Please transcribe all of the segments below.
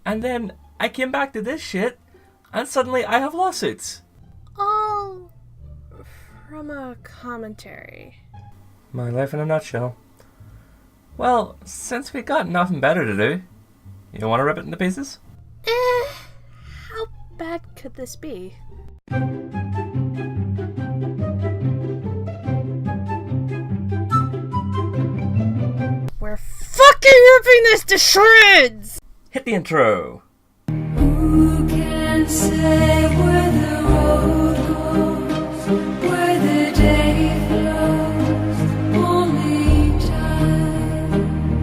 And then I came back to this shit, and suddenly I have lawsuits. All from a commentary. My life in a nutshell. Well, since we got nothing better to do, you want to rip it into pieces? How bad could this be? We're fucking ripping this to shreds! Hit the intro. Who can say where the road goes, where the day flows, only time,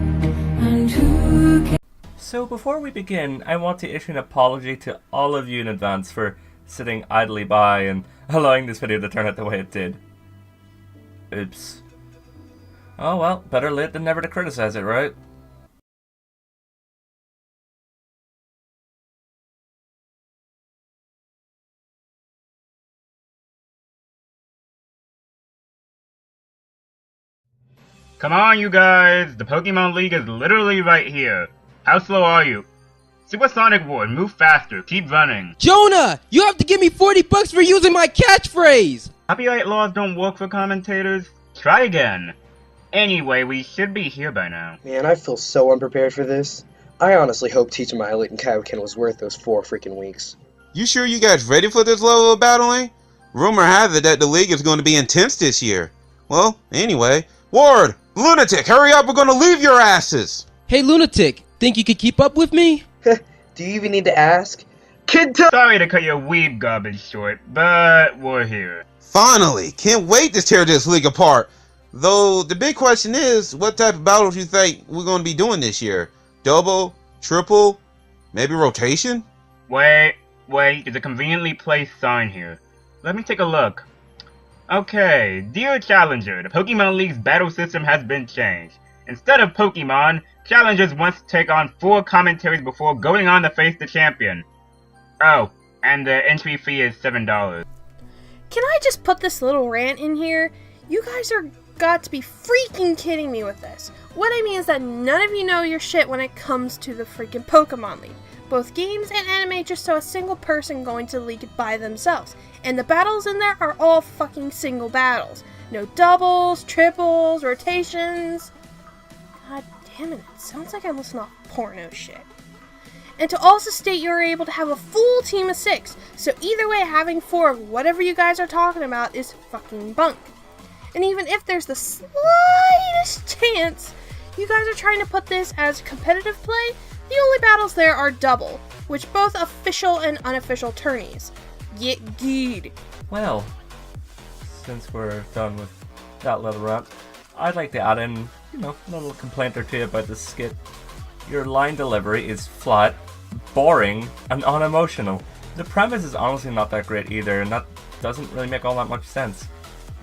and who can... So before we begin, I want to issue an apology to all of you in advance for sitting idly by and allowing this video to turn out the way it did. Oops. Oh well, better late than never to criticize it, right? Come on, you guys! The Pokemon League is literally right here. How slow are you? Supersonic Ward, move faster, keep running. Jonah! You have to give me $40 for using my catchphrase! Copyright laws don't work for commentators? Try again. Anyway, we should be here by now. Man, I feel so unprepared for this. I honestly hope teaching my elite and Kaioken was worth those 4 freaking weeks. You sure you guys ready for this level of battling? Rumor has it that the league is going to be intense this year. Well, anyway, Ward! Lunatic, hurry up, we're going to leave your asses! Hey Lunatic, think you could keep up with me? Do you even need to ask? Sorry to cut your weeb garbage short, but we're here. Finally! Can't wait to tear this league apart! Though, the big question is, what type of battles you think we're going to be doing this year? Double? Triple? Maybe rotation? Wait, there's a conveniently placed sign here. Let me take a look. Okay, dear Challenger, the Pokemon League's battle system has been changed. Instead of Pokemon, challengers want to take on 4 commentaries before going on to face the champion. Oh, and the entry fee is $7. Can I just put this little rant in here? You guys are got to be freaking kidding me with this. What I mean is that none of you know your shit when it comes to the freaking Pokemon League. Both games and anime just show a single person going to the league by themselves. And the battles in there are all fucking single battles. No doubles, triples, rotations. God damn it, it sounds like I'm listening to porno shit. And to also state you're able to have a full team of 6. So either way, having 4 of whatever you guys are talking about is fucking bunk. And even if there's the slightest chance you guys are trying to put this as competitive play, the only battles there are double, which both official and unofficial tourneys. Get good. Well, since we're done with that little rant, I'd like to add in, a little complaint or two about this skit. Your line delivery is flat, boring, and unemotional. The premise is honestly not that great either, and that doesn't really make all that much sense.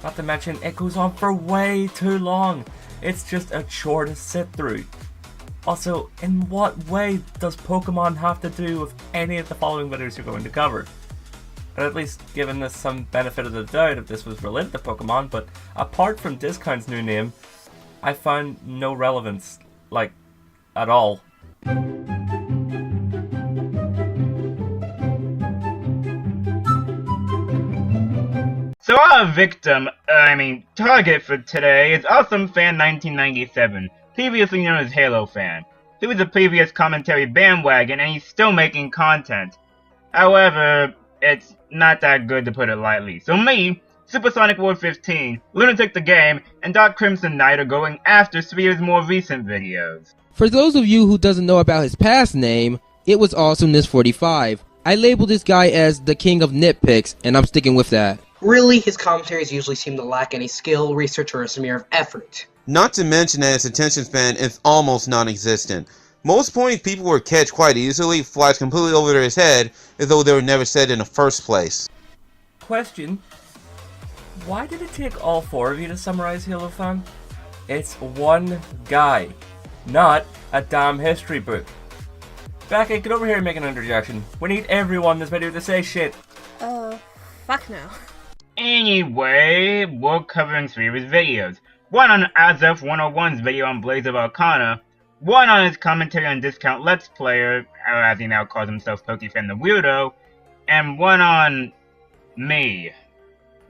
Not to mention, it goes on for way too long. It's just a chore to sit through. Also, in what way does Pokemon have to do with any of the following videos you're going to cover? I'd at least given this some benefit of the doubt if this was related to Pokemon, but apart from Discount's new name, I found no relevance, at all. So our target for today is Awesome Fan 1997, previously known as Halo Fan. He was a previous commentary bandwagon and he's still making content. However, it's not that good to put it lightly. So me, Supersonic Ward 15, Lunatic the Game, and Dark Crimson Knight are going after 3 of his more recent videos. For those of you who doesn't know about his past name, it was Awesomeness45. I labeled this guy as the king of nitpicks, and I'm sticking with that. Really, his commentaries usually seem to lack any skill, research, or a smear of effort. Not to mention that his attention span is almost non-existent. Most points people will catch quite easily flies completely over his head as though they were never said in the first place. Question: why did it take all 4 of you to summarize Halo Fan? It's one guy, not a damn history book. Becky, get over here and make an interjection. We need everyone in this video to say shit. Fuck no. Anyway, we're covering 3 of his videos. One on Azef 101's video on Blaze of Arcana, one on his commentary on Discount Let's Player, or as he now calls himself, PrtyKtty the Weirdo, and one on me.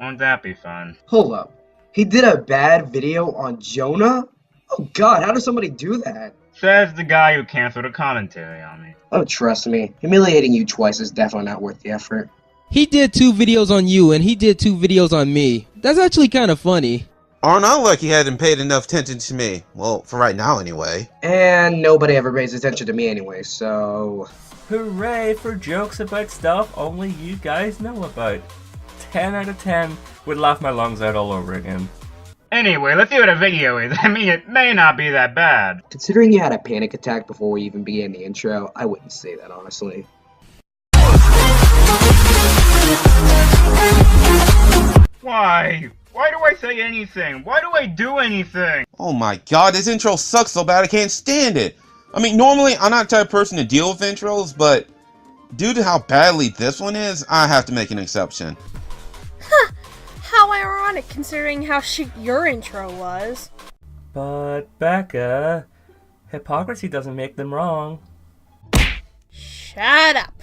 Won't that be fun? Hold up. He did a bad video on Jonah? Oh god, how does somebody do that? Says the guy who canceled a commentary on me. Oh, trust me. Humiliating you twice is definitely not worth the effort. He did 2 videos on you, and he did 2 videos on me. That's actually kind of funny. Aren't I lucky he hadn't paid enough attention to me? Well, for right now anyway. And nobody ever pays attention to me anyway, so... Hooray for jokes about stuff only you guys know about. 10 out of 10 would laugh my lungs out all over again. Anyway, let's see what a video is. I mean, it may not be that bad. Considering you had a panic attack before we even began the intro, I wouldn't say that, honestly. Why? Why do I say anything? Why do I do anything? Oh my god, this intro sucks so bad I can't stand it. I mean, normally I'm not the type of person to deal with intros, but due to how badly this one is, I have to make an exception. Huh. How ironic, considering how shit your intro was. But, Becca, hypocrisy doesn't make them wrong. Shut up.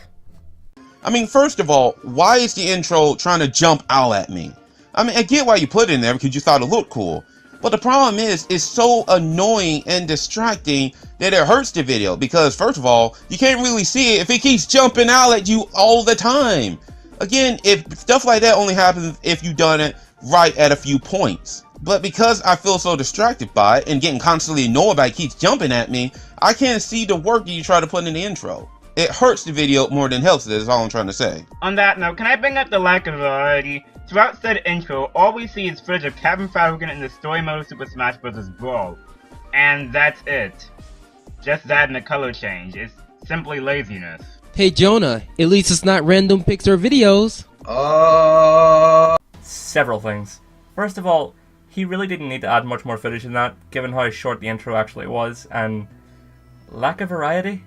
I mean, first of all, why is the intro trying to jump out at me? I mean, I get why you put it in there because you thought it looked cool. But the problem is, it's so annoying and distracting that it hurts the video. Because, first of all, you can't really see it if it keeps jumping out at you all the time. Again, if stuff like that only happens if you've done it right at a few points. But because I feel so distracted by it and getting constantly annoyed by it keeps jumping at me, I can't see the work that you try to put in the intro. It hurts the video more than helps it, is all I'm trying to say. On that note, can I bring up the lack of variety? Throughout said intro, all we see is footage of Captain Falcon in the story mode of Super Smash Bros. Brawl. And that's it. Just that and a color change. It's simply laziness. Hey Jonah, at least it's not random pics or videos. Several things. First of all, he really didn't need to add much more footage than that, given how short the intro actually was, and lack of variety?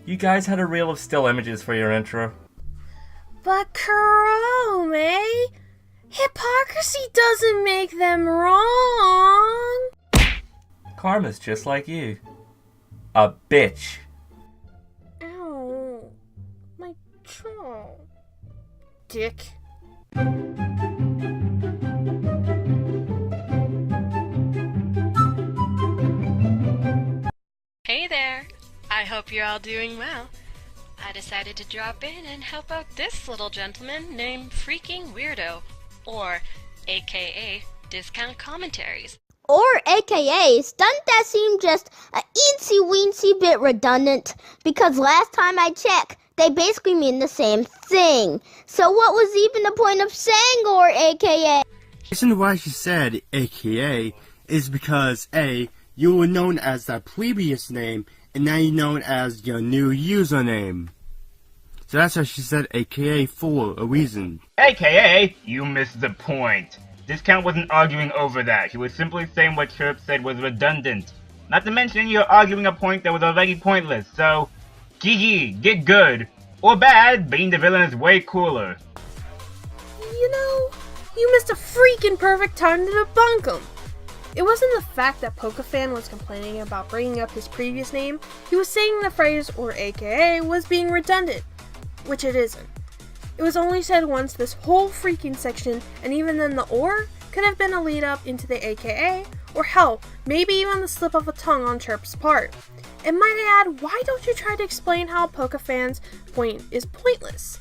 You guys had a reel of still images for your intro. But Kurome, hypocrisy doesn't make them wrong. Karma's just like you. A bitch. Ow, my jaw. Dick. Hey there! I hope you're all doing well. I decided to drop in and help out this little gentleman named Freaking Weirdo, or AKA Discount Commentaries. Or AKAs, doesn't that seem just a eensy-weensy bit redundant? Because last time I checked, they basically mean the same thing. So what was even the point of saying or AKA? The reason why she said AKA is because A, you were known as that previous name, and now you're known as your new username. So that's why she said AKA for a reason. AKA, you missed the point. Discount wasn't arguing over that. He was simply saying what Chirp said was redundant. Not to mention you're arguing a point that was already pointless, so... GG, get good. Or bad, being the villain is way cooler. You know, you missed a freaking perfect time to debunk him. It wasn't the fact that PokeFan was complaining about bringing up his previous name. He was saying the phrase, or AKA, was being redundant, which it isn't. It was only said once this whole freaking section, and even then the or could have been a lead up into the AKA, or hell, maybe even the slip of a tongue on Chirp's part. And might I add, why don't you try to explain how PokeFan's point is pointless?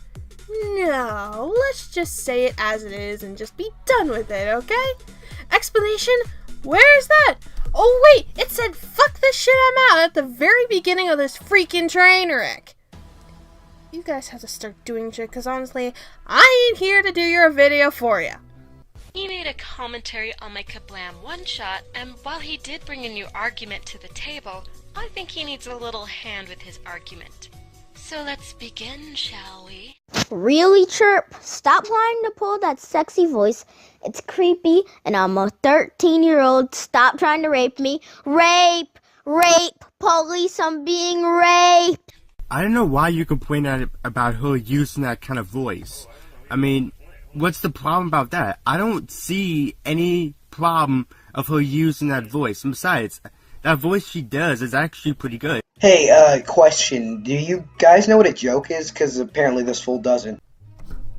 No, let's just say it as it is and just be done with it, okay? Explanation? Where's that? Oh wait, it said fuck this shit I'm out at the very beginning of this freaking train wreck. You guys have to start doing shit, because honestly, I ain't here to do your video for you. He made a commentary on my Kablam one-shot, and while he did bring a new argument to the table, I think he needs a little hand with his argument. So let's begin, shall we? Really, Chirp? Stop trying to pull that sexy voice. It's creepy, and I'm a 13-year-old. Stop trying to rape me. Rape! Rape! Police, I'm being raped! I don't know why you complain about her using that kind of voice. I mean, what's the problem about that? I don't see any problem of her using that voice. And besides, that voice she does is actually pretty good. Hey, question. Do you guys know what a joke is? Because apparently this fool doesn't.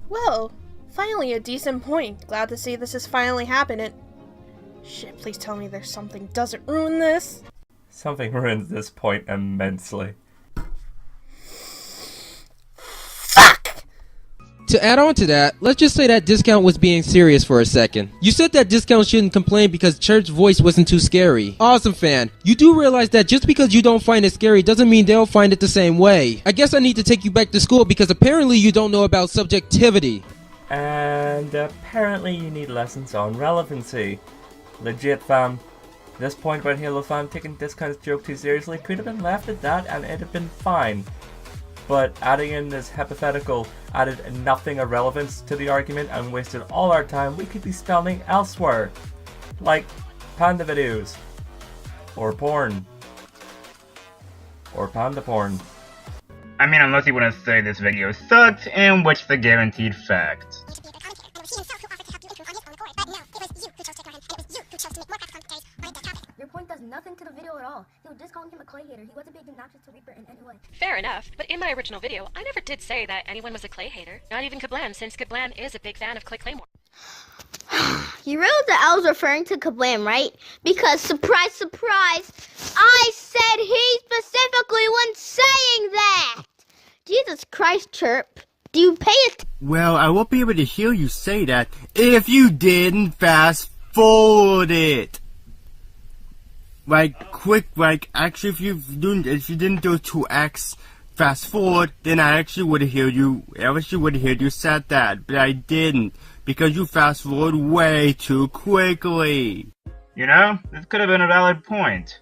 Well, finally a decent point. Glad to see this is finally happening. Shit, please tell me there's something doesn't ruin this. Something ruins this point immensely. To add on to that, let's just say that Discount was being serious for a second. You said that Discount shouldn't complain because Chirp's voice wasn't too scary. Awesome fan, you do realize that just because you don't find it scary doesn't mean they'll find it the same way. I guess I need to take you back to school because apparently you don't know about subjectivity. And apparently you need lessons on relevancy. Legit fam. This point about Halo fam taking Discount's joke too seriously could have been left at that and it'd have been fine. But adding in this hypothetical added nothing of relevance to the argument and wasted all our time we could be spending elsewhere. Like panda videos. Or porn. Or panda porn. I mean, unless you want to say this video sucked, in which the guaranteed fact. Your point does nothing to the video at all. Yo, just calling him a clay hater. He wasn't being obnoxious to Reaper in any way. Fair enough, but in my original video, I never did say that anyone was a Clay hater. Not even Kablam, since Kablam is a big fan of Clay Claymore. You realize that I was referring to Kablam, right? Because, surprise, surprise, I said he specifically when saying that! Jesus Christ, Chirp. Do you pay it? Well, I won't be able to hear you say that if you didn't fast forward it. Like, quick, like, actually, if you didn't do 2x fast forward, then I actually would have heard you said that, but I didn't, because you fast forward way too quickly. You know, this could have been a valid point.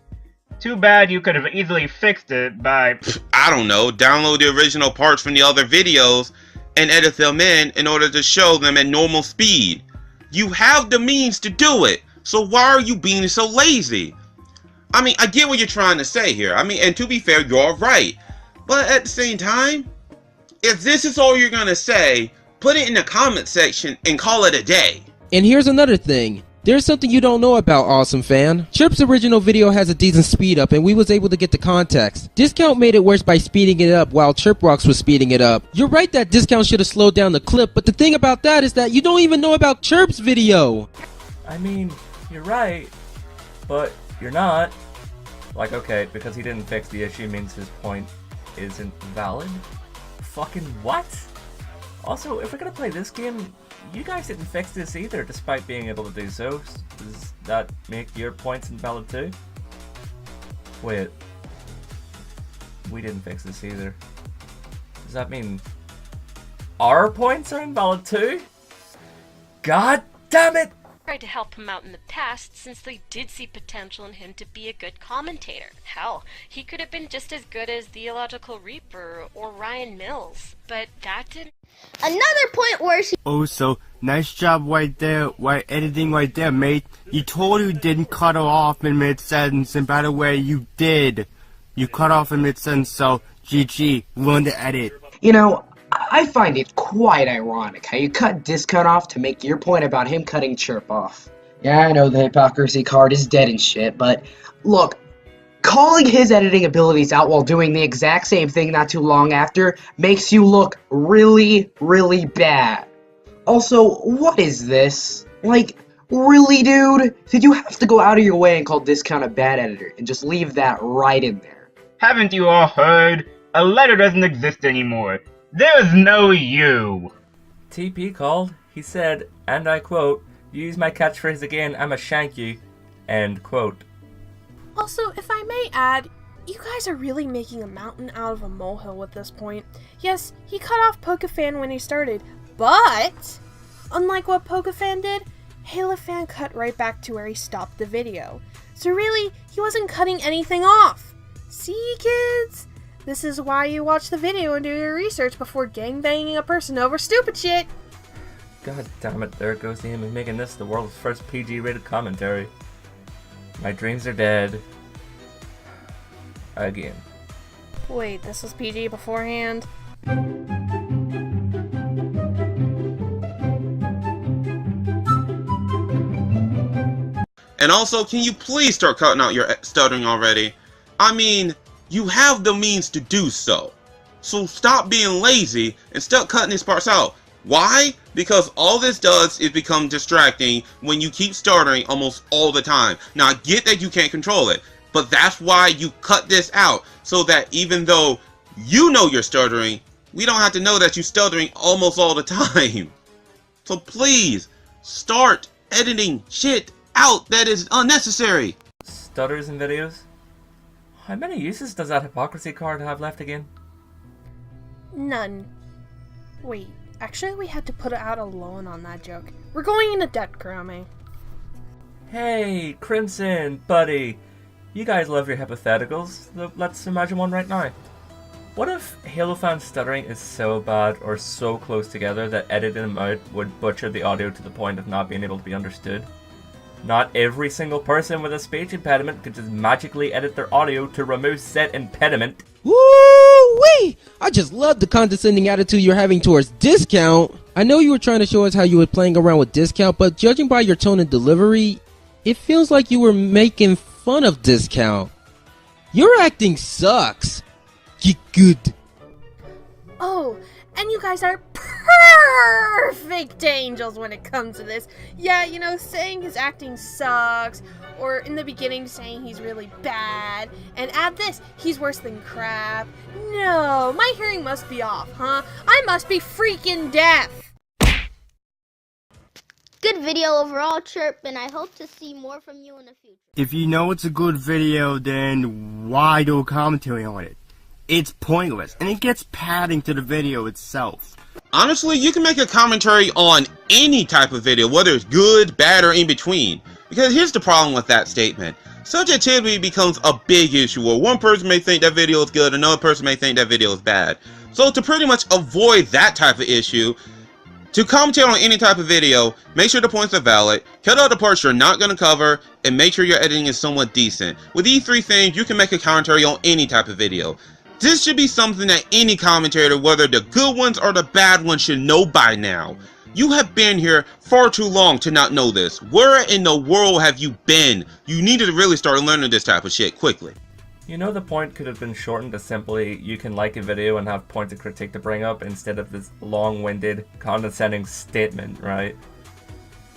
Too bad you could have easily fixed it by... I don't know, download the original parts from the other videos and edit them in order to show them at normal speed. You have the means to do it, so why are you being so lazy? I mean, I get what you're trying to say here. I mean, and to be fair, you're right. But at the same time, if this is all you're gonna say, put it in the comment section and call it a day. And here's another thing. There's something you don't know about Awesome Fan. Chirp's original video has a decent speed up and we was able to get the context. Discount made it worse by speeding it up while Chirp Rocks was speeding it up. You're right that Discount should have slowed down the clip, but the thing about that is that you don't even know about Chirp's video. I mean, you're right, but you're not. Like, okay, because he didn't fix the issue means his point isn't valid? Fucking what? Also, if we're gonna play this game, you guys didn't fix this either, despite being able to do so. Does that make your points invalid too? Wait. We didn't fix this either. Does that mean our points are invalid too? God damn it! Tried to help him out in the past since they did see potential in him to be a good commentator. Hell, he could have been just as good as Theological Reaper or Ryan Mills, but that didn't... Another point where she... Oh, so nice job right there, editing right there, mate. You totally didn't cut her off in mid-sentence, and by the way, you did. You cut off in mid-sentence, so GG, learn to edit. You know, I find it quite ironic how you cut Discount off to make your point about him cutting Chirp off. Yeah, I know the hypocrisy card is dead and shit, but look, calling his editing abilities out while doing the exact same thing not too long after makes you look really, really bad. Also, what is this? Like, really, dude? Did you have to go out of your way and call Discount a bad editor and just leave that right in there? Haven't you all heard? A letter doesn't exist anymore. There's no you. TP called. He said, and I quote, "Use my catchphrase again, I'ma shank you." End quote. Also, if I may add, you guys are really making a mountain out of a molehill at this point. Yes, he cut off PrtyKtty when he started, but unlike what PrtyKtty did, HaloFan cut right back to where he stopped the video. So really, he wasn't cutting anything off. See, kids? This is why you watch the video and do your research before gangbanging a person over stupid shit. God damn it, there goes him making this the world's first PG-rated commentary. My dreams are dead. Again. Wait, this was PG beforehand? And also, can you please start cutting out your stuttering already? I mean, you have the means to do so. So stop being lazy and start cutting these parts out. Why? Because all this does is become distracting when you keep stuttering almost all the time. Now, I get that you can't control it, but that's why you cut this out, so that even though you know you're stuttering, we don't have to know that you're stuttering almost all the time. So please, start editing shit out that is unnecessary. Stutters in videos? How many uses does that hypocrisy card have left again? None. Wait, actually we had to put out a loan on that joke. We're going into debt, Kurome. Hey, Crimson, buddy. You guys love your hypotheticals. Let's imagine one right now. What if Halo fans stuttering is so bad or so close together that editing them out would butcher the audio to the point of not being able to be understood? Not every single person with a speech impediment could just magically edit their audio to remove said impediment. Woo-wee! I just love the condescending attitude you're having towards Discount. I know you were trying to show us how you were playing around with Discount, but judging by your tone and delivery, it feels like you were making fun of Discount. Your acting sucks. Get good. Oh, and you guys are perfect angels when it comes to this. Yeah, you know, saying his acting sucks, or in the beginning saying he's really bad, and add this, he's worse than crap. No, my hearing must be off, huh? I must be freaking deaf. Good video overall, Chirp, and I hope to see more from you in the future. If you know it's a good video, then why do a commentary on it? It's pointless, and it gets padding to the video itself. Honestly, you can make a commentary on any type of video, whether it's good, bad, or in between. Because here's the problem with that statement. Subjectivity becomes a big issue where one person may think that video is good, another person may think that video is bad. So to pretty much avoid that type of issue, to commentate on any type of video, make sure the points are valid, cut out the parts you're not going to cover, and make sure your editing is somewhat decent. With these three things, you can make a commentary on any type of video. This should be something that any commentator, whether the good ones or the bad ones, should know by now. You have been here far too long to not know this. Where in the world have you been? You need to really start learning this type of shit quickly. You know, the point could have been shortened to simply, you can like a video and have points of critique to bring up instead of this long-winded, condescending statement, right?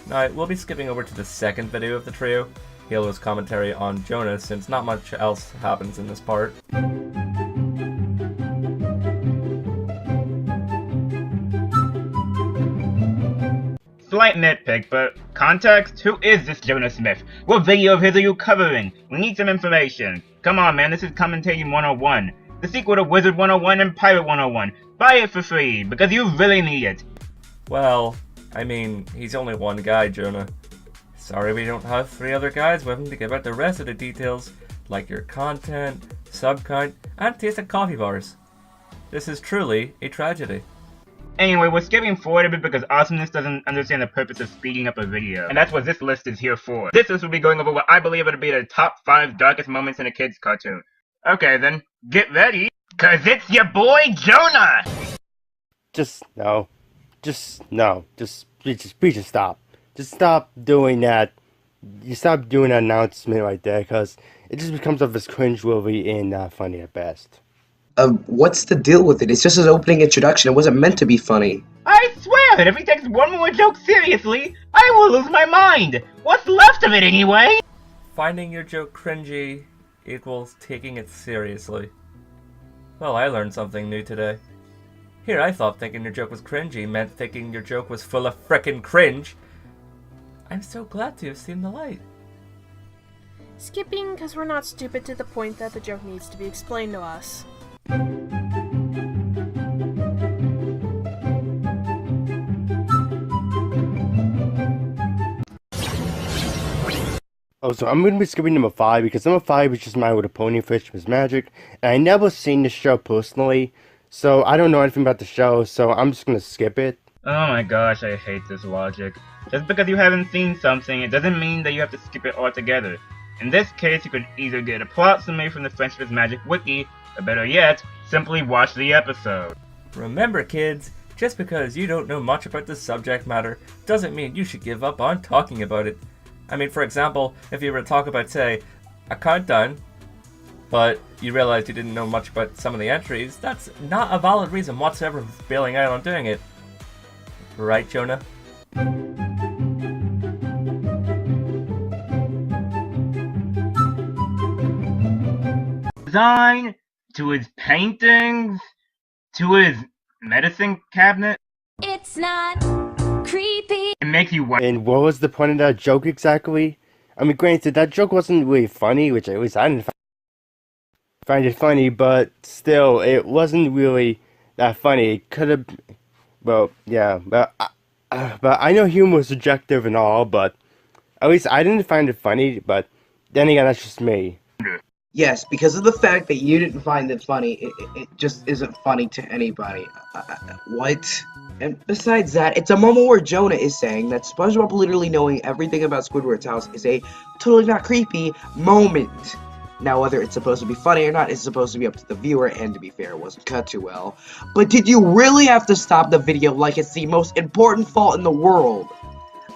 Now, we'll be skipping over to the second video of the trio, Halo's commentary on Jonas, since not much else happens in this part. Slight nitpick, but context? Who is this Jonas Smith? What video of his are you covering? We need some information. Come on, man, this is Commentating 101. The sequel to Wizard 101 and Pirate 101. Buy it for free, because you really need it. Well, I mean, he's only one guy, Jonah. Sorry we don't have 3 other guys with him to give out the rest of the details, like your content, sub count, and taste of coffee bars. This is truly a tragedy. Anyway, we're skipping forward a bit because Awesomeness doesn't understand the purpose of speeding up a video. And that's what this list is here for. This list will be going over what I believe to be the top 5 darkest moments in a kid's cartoon. Okay then, get ready, cause it's your boy Jonah! Please just stop. Just stop doing that. You stop doing that announcement right there, cause it just becomes of this cringeworthy and not funny at best. What's the deal with it? It's just an opening introduction. It wasn't meant to be funny. I swear that if he takes one more joke seriously, I will lose my mind! What's left of it anyway? Finding your joke cringy equals taking it seriously. Well, I learned something new today. Here, I thought thinking your joke was cringy meant thinking your joke was full of frickin' cringe. I'm so glad to have seen the light. Skipping because we're not stupid to the point that the joke needs to be explained to us. Oh, so I'm going to be skipping number 5 because number 5 is just My Little Pony Fisherman's Magic, and I never seen the show personally, so I don't know anything about the show, so I'm just going to skip it. Oh my gosh, I hate this logic. Just because you haven't seen something, it doesn't mean that you have to skip it altogether. In this case, you could either get a plot summary from the Friendship is Magic wiki, or better yet, simply watch the episode. Remember, kids, just because you don't know much about the subject matter doesn't mean you should give up on talking about it. I mean, for example, if you were to talk about, say, a countdown, but you realized you didn't know much about some of the entries, that's not a valid reason whatsoever for bailing out on doing it. Right, Jonah? Design, to his paintings, to his medicine cabinet. It's not creepy. It makes you wonder. And what was the point of that joke exactly? I mean, granted, that joke wasn't really funny, which at least I didn't find it funny, but still, it wasn't really that funny. It could have, well, yeah, but I know humor is subjective and all, but at least I didn't find it funny, but then again, that's just me. Yes, because of the fact that you didn't find it funny, it just isn't funny to anybody. What? And besides that, it's a moment where Jonah is saying that SpongeBob literally knowing everything about Squidward's house is a totally not creepy moment. Now, whether it's supposed to be funny or not is supposed to be up to the viewer, and to be fair, it wasn't cut too well. But did you really have to stop the video like it's the most important fault in the world?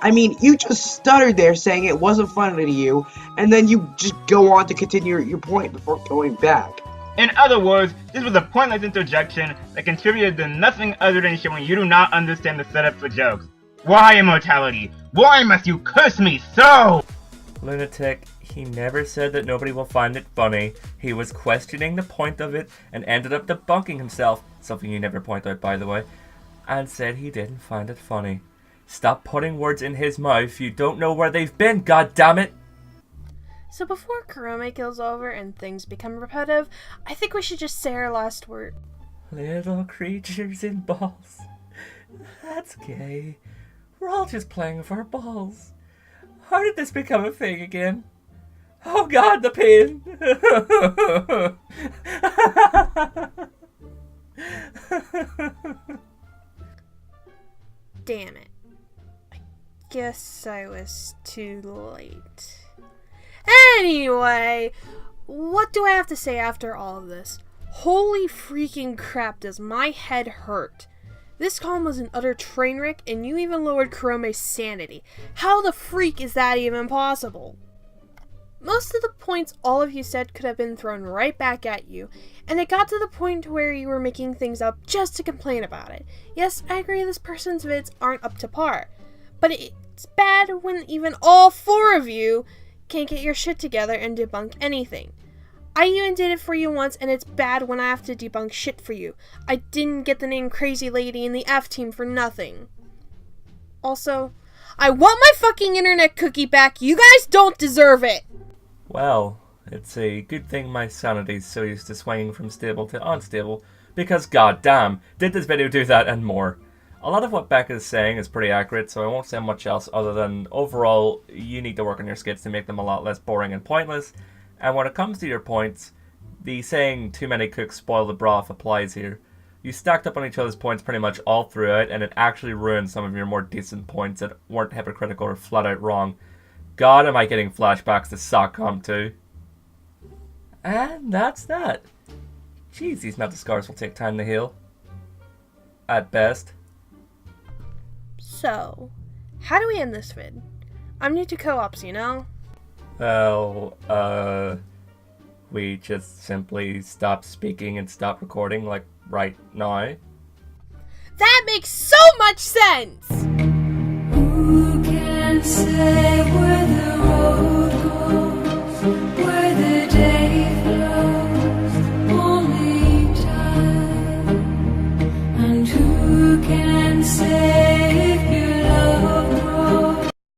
I mean, you just stuttered there saying it wasn't funny to you, and then you just go on to continue your point before going back. In other words, this was a pointless interjection that contributed to nothing other than showing you do not understand the setup for jokes. Why immortality? Why must you curse me so? Lunatic, he never said that nobody will find it funny. He was questioning the point of it and ended up debunking himself, something you never point out by the way, and said he didn't find it funny. Stop putting words in his mouth. You don't know where they've been, goddammit! So before Kurome kills over and things become repetitive, I think we should just say our last word. Little creatures in balls. That's gay. We're all just playing with our balls. How did this become a thing again? Oh god, the pain! Damn it. I guess I was too late. Anyway, what do I have to say after all of this? Holy freaking crap, does my head hurt. This Comm was an utter train wreck, and you even lowered Kurome's sanity. How the freak is that even possible? Most of the points all of you said could have been thrown right back at you, and it got to the point where you were making things up just to complain about it. Yes, I agree this person's vids aren't up to par, but it's bad when even all four of you can't get your shit together and debunk anything. I even did it for you once, and it's bad when I have to debunk shit for you. I didn't get the name Crazy Lady in the F team for nothing. Also, I want my fucking internet cookie back. You guys don't deserve it. Well, it's a good thing my sanity's so used to swinging from stable to unstable, because goddamn, did this video do that and more. A lot of what Becca is saying is pretty accurate, so I won't say much else other than overall, you need to work on your skits to make them a lot less boring and pointless. And when it comes to your points, the saying too many cooks spoil the broth applies here. You stacked up on each other's points pretty much all throughout, and it actually ruined some of your more decent points that weren't hypocritical or flat out wrong. God, am I getting flashbacks to Comm too. And that's that. Jeez, these melted scars will take time to heal. At best. So, how do we end this vid? I'm new to co-ops, you know? Well, we just simply stop speaking and stop recording, like, right now. That makes so much sense! Who can say where the road goes, where the day flows? Only time. And who can say